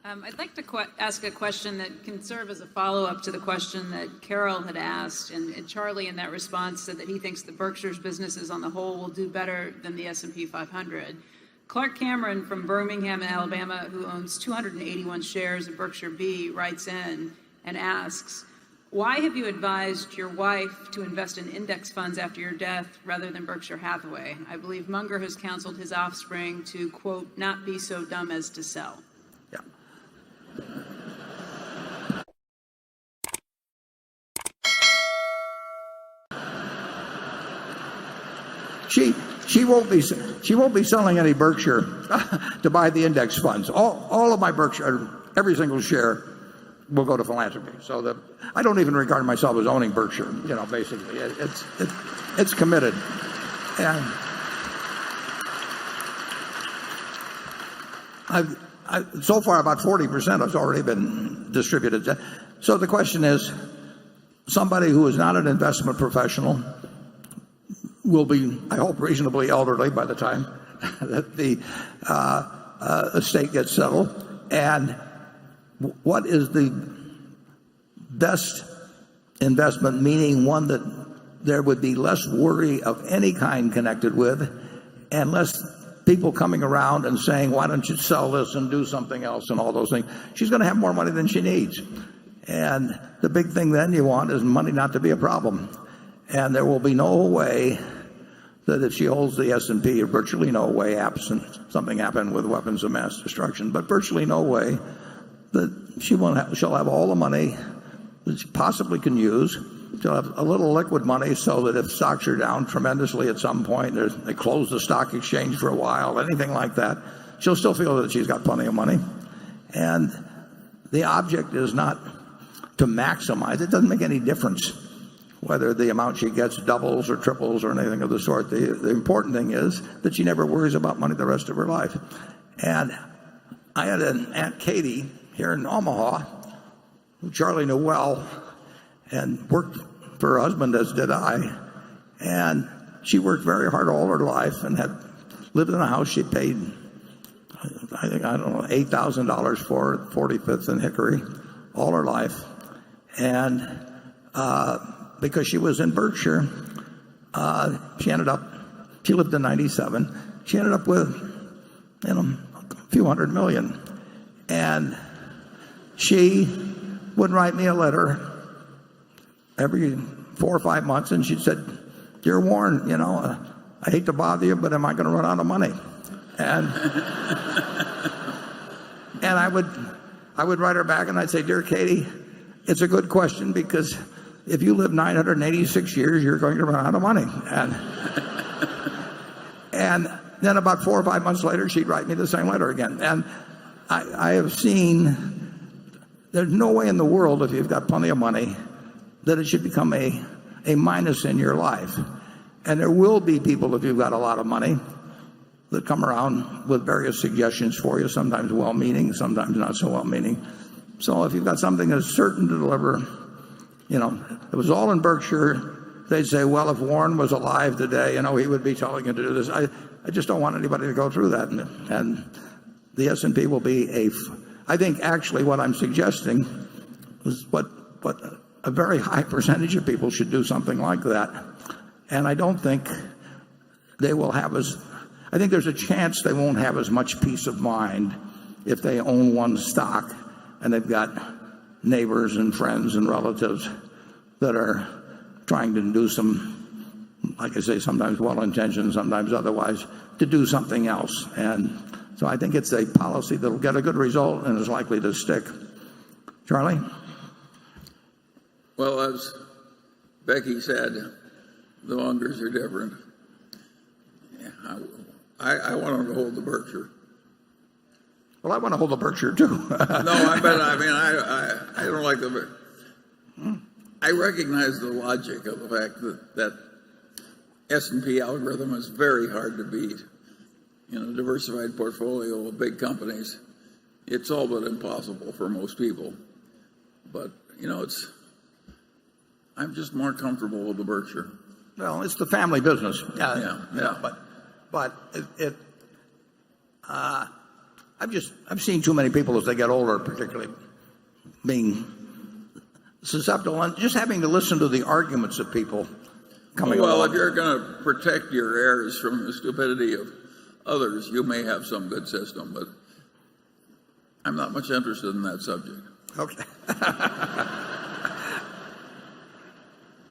I'd like to ask a question that can serve as a follow-up to the question that Carol had asked, and Charlie in that response said that he thinks the Berkshire's businesses on the whole will do better than the S&P 500. Clark Cameron from Birmingham, Alabama, who owns 281 shares of Berkshire B, writes in and asks, why have you advised your wife to invest in index funds after your death rather than Berkshire Hathaway? I believe Munger has counseled his offspring to, quote, not be so dumb as to sell. Yeah. She won't be selling any Berkshire to buy the index funds. All of my Berkshire, every single share will go to philanthropy. So I don't even regard myself as owning Berkshire. Basically, it's committed. And so far about 40% has already been distributed. So the question is, somebody who is not an investment professional will be, I hope, reasonably elderly by the time that the estate gets settled. And what is the best investment, meaning one that there would be less worry of any kind connected with, and less people coming around and saying, why don't you sell this and do something else and all those things. She's going to have more money than she needs. And the big thing then you want is money not to be a problem. And there will be no way that if she holds the S&P, or virtually no way, absent something happened with weapons of mass destruction, but virtually no way that she'll have all the money that she possibly can use. She'll have a little liquid money so that if stocks are down tremendously at some point, they close the stock exchange for a while, anything like that, she'll still feel that she's got plenty of money. And the object is not to maximize. It doesn't make any difference whether the amount she gets doubles or triples or anything of the sort. The important thing is that she never worries about money the rest of her life. And I had an Aunt Katie here in Omaha, who Charlie knew well, and worked for her husband, as did I. And she worked very hard all her life and had lived in a house she paid, $8,000 for at 45th and Hickory all her life. And because she was in Berkshire, she lived to 97. She ended up with, a few $100 million. And she would write me a letter every 4 or 5 months, and she said, "Dear Warren, I hate to bother you, but am I going to run out of money?" And and I would write her back, and I'd say, "Dear Katie, it's a good question, because if you live 986 years, you're going to run out of money." And then about 4 or 5 months later, she'd write me the same letter again. And I have seen there's no way in the world, if you've got plenty of money, that it should become a minus in your life. And there will be people, if you've got a lot of money, that come around with various suggestions for you, sometimes well-meaning, sometimes not so well-meaning. So if you've got something that's certain to deliver, it was all in Berkshire, they'd say, well, if Warren was alive today, he would be telling you to do this. I just don't want anybody to go through that. And the S&P will be I think actually what I'm suggesting is what a very high percentage of people should do something like that. And I don't think they will have I think there's a chance they won't have as much peace of mind if they own one stock and they've got neighbors and friends and relatives that are trying to do some, like I say, sometimes well-intentioned, sometimes otherwise, to do something else. And so I think it's a policy that will get a good result and is likely to stick. Charlie? Well, as Becky said, the Mungers are different. I want them to hold the Berkshire. Well, I want to hold the Berkshire too. No, I don't like the. I recognize the logic of the fact that S&P algorithm is very hard to beat. Diversified portfolio of big companies, it's all but impossible for most people. But I'm just more comfortable with the Berkshire. Well, it's the family business. Yeah. But I've seen too many people as they get older, particularly being susceptible and just having to listen to the arguments of people coming Well, along. if you're going to protect your heirs from the stupidity of others, you may have some good system, but I'm not much interested in that subject. Okay.